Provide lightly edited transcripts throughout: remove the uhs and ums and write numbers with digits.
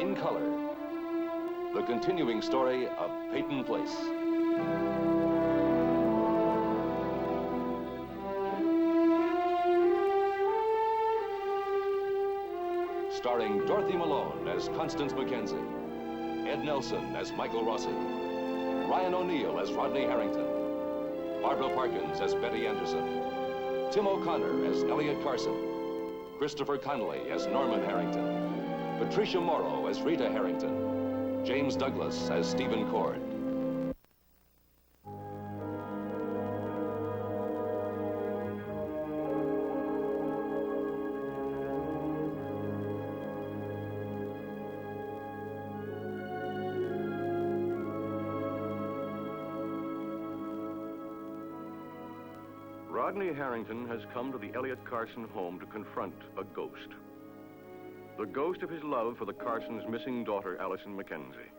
in color, the continuing story of Peyton Place. Starring Dorothy Malone as Constance Mackenzie, Ed Nelson as Michael Rossi, Ryan O'Neill as Rodney Harrington, Barbara Parkins as Betty Anderson, Tim O'Connor as Elliot Carson, Christopher Connolly as Norman Harrington, Patricia Morrow as Rita Harrington, James Douglas as Stephen Cord. Rodney Harrington has come to the Elliot Carson home to confront a ghost. The ghost of his love for the Carsons' missing daughter, Allison Mackenzie,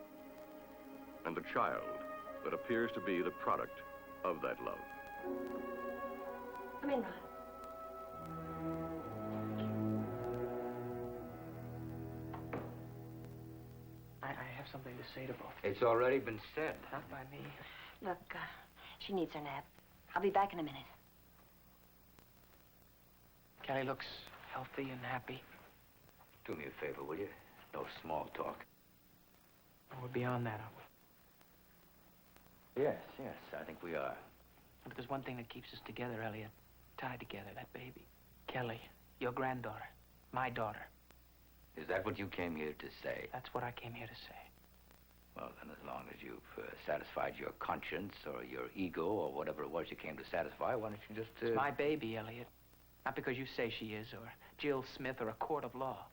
and the child that appears to be the product of that love. Come in, Rod. I have something to say to both. It's already been said. Not by me. Look, she needs her nap. I'll be back in a minute. Kelly looks healthy and happy. Do me a favor, will you? No small talk. We're beyond that, aren't we? Yes, I think we are. But there's one thing that keeps us together, Elliot. Tied together, that baby. Kelly, your granddaughter. My daughter. Is that what you came here to say? That's what I came here to say. Well, then, as long as you've satisfied your conscience or your ego or whatever it was you came to satisfy, why don't you just... It's my baby, Elliot. Not because you say she is, or Jill Smith, or a court of law.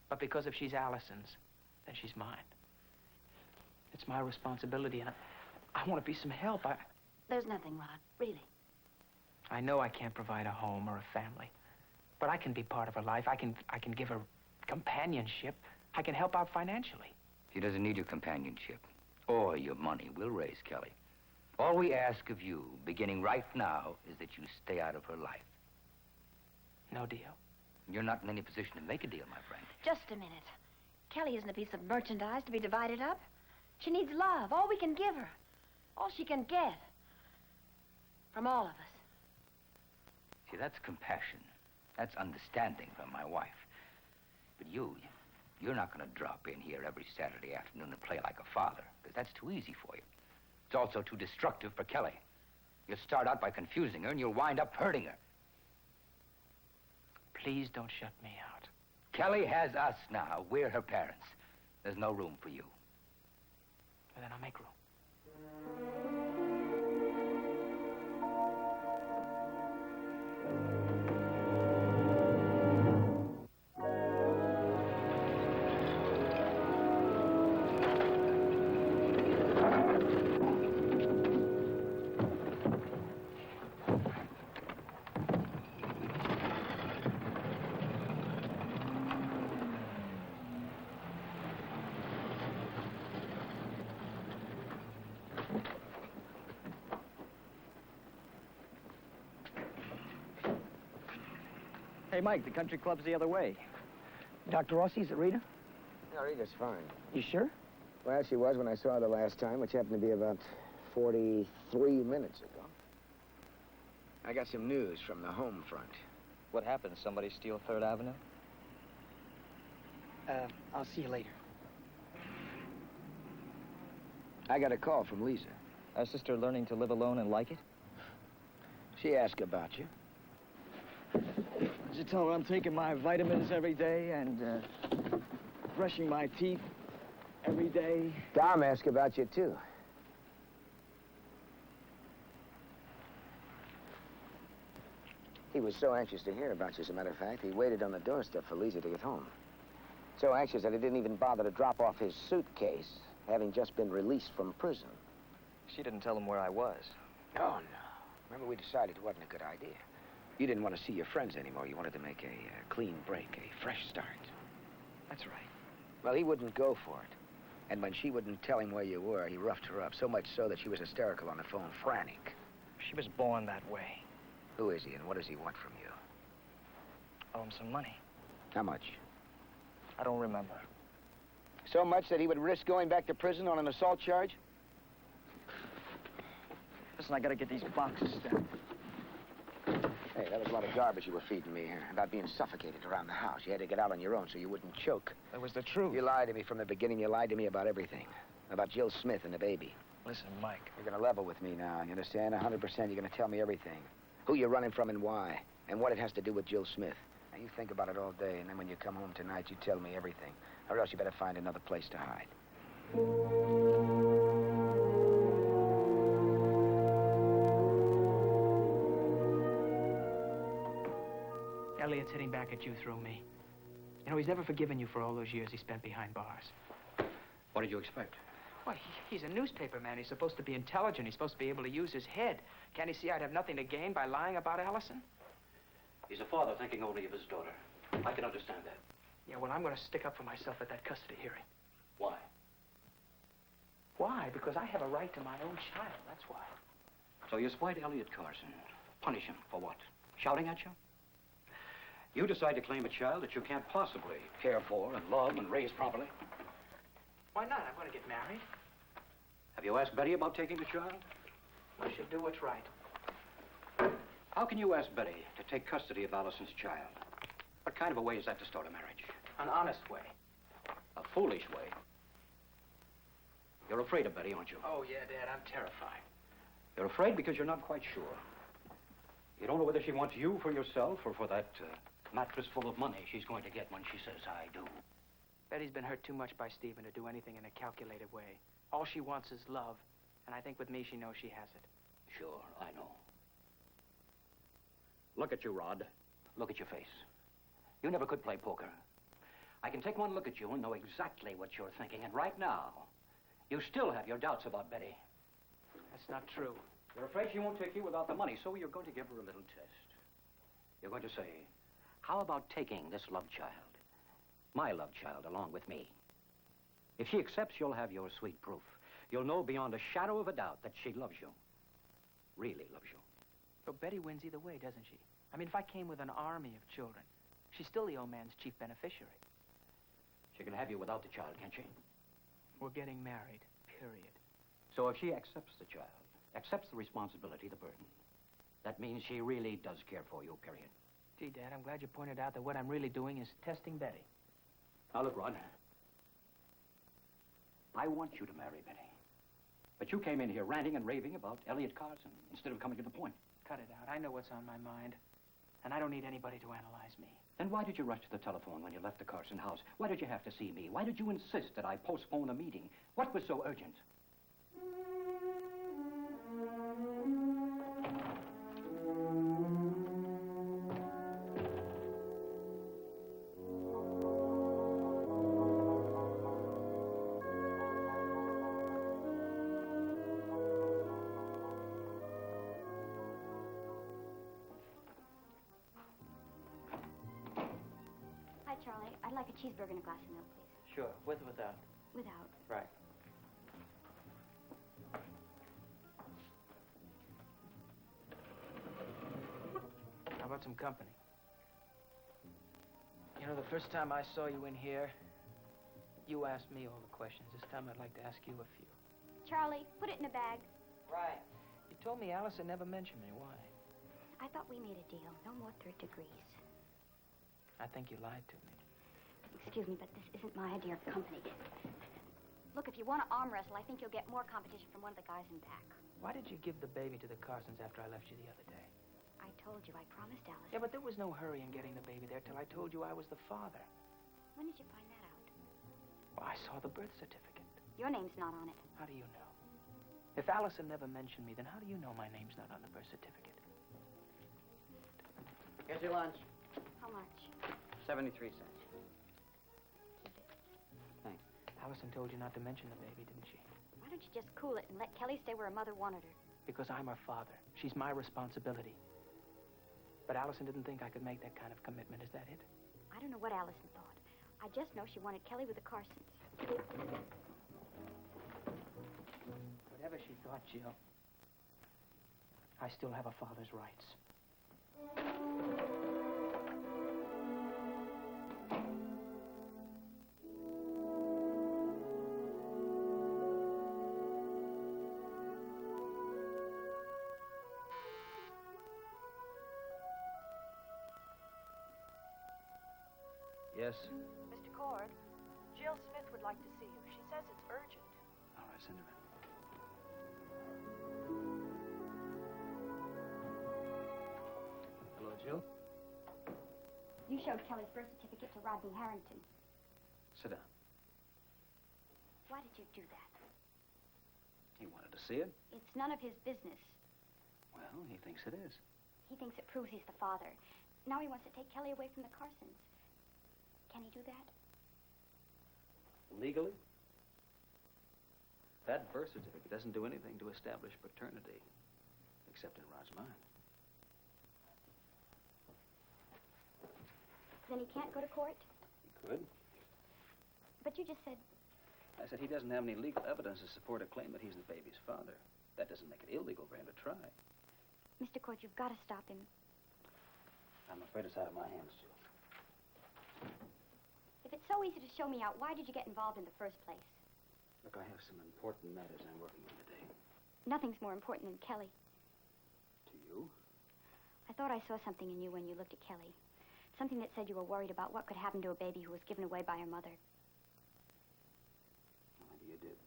But because if she's Allison's, then she's mine. It's my responsibility, and I want to be some help. There's nothing, Rod, really. I know I can't provide a home or a family, but I can be part of her life. I can give her companionship. I can help out financially. She doesn't need your companionship or your money. We'll raise Kelly. All we ask of you, beginning right now, is that you stay out of her life. No deal. You're not in any position to make a deal, my friend. Just a minute. Kelly isn't a piece of merchandise to be divided up. She needs love, all we can give her. All she can get. From all of us. See, that's compassion. That's understanding from my wife. But you're not going to drop in here every Saturday afternoon and play like a father, because that's too easy for you. It's also too destructive for Kelly. You'll start out by confusing her, and you'll wind up hurting her. Please don't shut me out. Kelly has us now. We're her parents. There's no room for you. Well, then I'll make room. Hey, Mike, the country club's the other way. Dr. Rossi, is it Rita? No, Rita's fine. You sure? Well, she was when I saw her the last time, which happened to be about 43 minutes ago. I got some news from the home front. What happened? Somebody steal 3rd Avenue? I'll see you later. I got a call from Lisa. Our sister learning to live alone and like it? She asked about you. Did you tell her I'm taking my vitamins every day and brushing my teeth every day? Tom asked about you, too. He was so anxious to hear about you, as a matter of fact, he waited on the doorstep for Lisa to get home. So anxious that he didn't even bother to drop off his suitcase, having just been released from prison. She didn't tell him where I was. Oh, no. Remember, we decided it wasn't a good idea. You didn't want to see your friends anymore. You wanted to make a clean break, a fresh start. That's right. Well, he wouldn't go for it. And when she wouldn't tell him where you were, he roughed her up, so much so that she was hysterical on the phone, frantic. She was born that way. Who is he, and what does he want from you? Owe him some money. How much? I don't remember. So much that he would risk going back to prison on an assault charge? Listen, I gotta get these boxes down. Hey, that was a lot of garbage you were feeding me here about being suffocated around the house. You had to get out on your own so you wouldn't choke. That was the truth. You lied to me from the beginning. You lied to me about everything. About Jill Smith and the baby. Listen, Mike. You're gonna level with me now, you understand? 100%. You're gonna tell me everything. Who you're running from and why. And what it has to do with Jill Smith. Now, you think about it all day, and then when you come home tonight, you tell me everything. Or else you better find another place to hide. Elliot's hitting back at you through me. You know, he's never forgiven you for all those years he spent behind bars. What did you expect? Well, he's a newspaper man. He's supposed to be intelligent. He's supposed to be able to use his head. Can't he see I'd have nothing to gain by lying about Allison? He's a father thinking only of his daughter. I can understand that. Yeah, well, I'm going to stick up for myself at that custody hearing. Why? Why? Because I have a right to my own child, that's why. So you spied Elliot Carson. Punish him for what? Shouting at you? You decide to claim a child that you can't possibly care for and love and raise properly. Why not? I'm going to get married. Have you asked Betty about taking the child? I should do what's right. How can you ask Betty to take custody of Allison's child? What kind of a way is that to start a marriage? An honest way. A foolish way. You're afraid of Betty, aren't you? Oh, yeah, Dad, I'm terrified. You're afraid because you're not quite sure. You don't know whether she wants you for yourself or for that mattress full of money she's going to get when she says, I do. Betty's been hurt too much by Stephen to do anything in a calculated way. All she wants is love, and I think with me she knows she has it. Sure, I know. Look at you, Rod. Look at your face. You never could play poker. I can take one look at you and know exactly what you're thinking, and right now, you still have your doubts about Betty. That's not true. You're afraid she won't take you without the money, so you're going to give her a little test. You're going to say, how about taking this love child, my love child, along with me? If she accepts, you'll have your sweet proof. You'll know beyond a shadow of a doubt that she loves you. Really loves you. But Betty wins either way, doesn't she? I mean, if I came with an army of children, she's still the old man's chief beneficiary. She can have you without the child, can't she? We're getting married, period. So if she accepts the child, accepts the responsibility, the burden, that means she really does care for you, period. Gee, Dad, I'm glad you pointed out that what I'm really doing is testing Betty. Now, look, Rod. I want you to marry Betty. But you came in here ranting and raving about Elliot Carson instead of coming to the point. Cut it out. I know what's on my mind. And I don't need anybody to analyze me. Then why did you rush to the telephone when you left the Carson house? Why did you have to see me? Why did you insist that I postpone a meeting? What was so urgent? Hi, Charlie. I'd like a cheeseburger and a glass of milk, please. Sure, with or without? Without. Right. How about some company? You know, the first time I saw you in here, you asked me all the questions. This time I'd like to ask you a few. Charlie, put it in a bag. Right. You told me Allison never mentioned me. Why? I thought we made a deal. No more third degrees. I think you lied to me. Excuse me, but this isn't my idea of company. Look, if you want to arm wrestle, I think you'll get more competition from one of the guys in back. Why did you give the baby to the Carsons after I left you the other day? I told you. I promised Alice. Yeah, but there was no hurry in getting the baby there till I told you I was the father. When did you find that out? Well, I saw the birth certificate. Your name's not on it. How do you know? If Allison never mentioned me, then how do you know my name's not on the birth certificate? Here's your lunch. How much? 73 cents. Thanks. Allison told you not to mention the baby, didn't she? Why don't you just cool it and let Kelly stay where her mother wanted her? Because I'm her father. She's my responsibility. But Allison didn't think I could make that kind of commitment. Is that it? I don't know what Allison thought. I just know she wanted Kelly with the Carsons. Whatever she thought, Jill, I still have a father's rights. Yes. Mr. Cord, Jill Smith would like to see you. She says it's urgent. All right, send her in. Hello, Jill. You showed Kelly's birth certificate to Rodney Harrington. Sit down. Why did you do that? He wanted to see it. It's none of his business. Well, he thinks it is. He thinks it proves he's the father. Now he wants to take Kelly away from the Carsons. Can he do that? Legally? That birth certificate doesn't do anything to establish paternity, except in Rod's mind. Then he can't go to court? He could. But you just said... I said he doesn't have any legal evidence to support a claim that he's the baby's father. That doesn't make it illegal for him to try. Mr. Cord, you've got to stop him. I'm afraid it's out of my hands, Jill. If it's so easy to show me out, why did you get involved in the first place? Look, I have some important matters I'm working on today. Nothing's more important than Kelly. To you? I thought I saw something in you when you looked at Kelly. Something that said you were worried about what could happen to a baby who was given away by her mother. Maybe you did.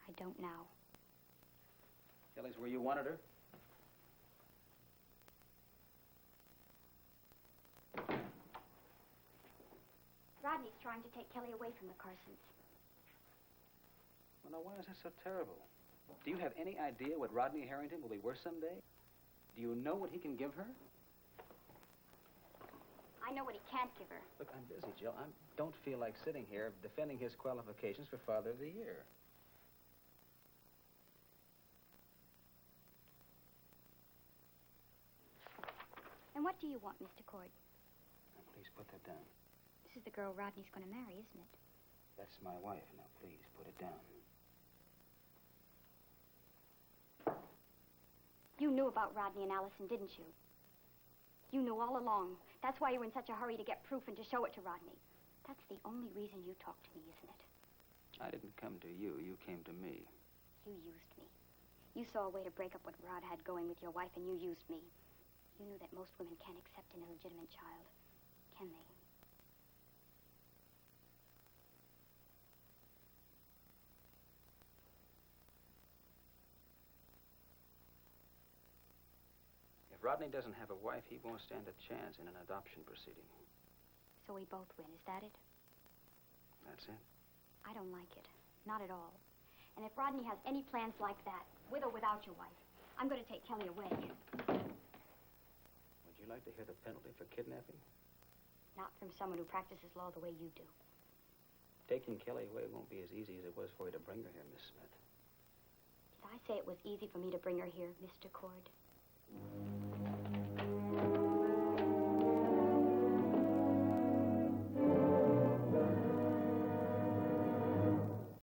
I don't now. Kelly's where you wanted her? Rodney's trying to take Kelly away from the Carsons. Well, now, why is that so terrible? Do you have any idea what Rodney Harrington will be worth someday? Do you know what he can give her? I know what he can't give her. Look, I'm busy, Jill. I don't feel like sitting here defending his qualifications for Father of the Year. And what do you want, Mr. Cord? Now, please put that down. This is the girl Rodney's going to marry, isn't it? That's my wife. Now, please, put it down. You knew about Rodney and Allison, didn't you? You knew all along. That's why you were in such a hurry to get proof and to show it to Rodney. That's the only reason you talked to me, isn't it? I didn't come to you. You came to me. You used me. You saw a way to break up what Rod had going with your wife, and you used me. You knew that most women can't accept an illegitimate child, can they? If Rodney doesn't have a wife, he won't stand a chance in an adoption proceeding. So we both win, is that it? That's it. I don't like it. Not at all. And if Rodney has any plans like that, with or without your wife, I'm going to take Kelly away. Would you like to hear the penalty for kidnapping? Not from someone who practices law the way you do. Taking Kelly away won't be as easy as it was for you to bring her here, Miss Smith. Did I say it was easy for me to bring her here, Mr. Cord?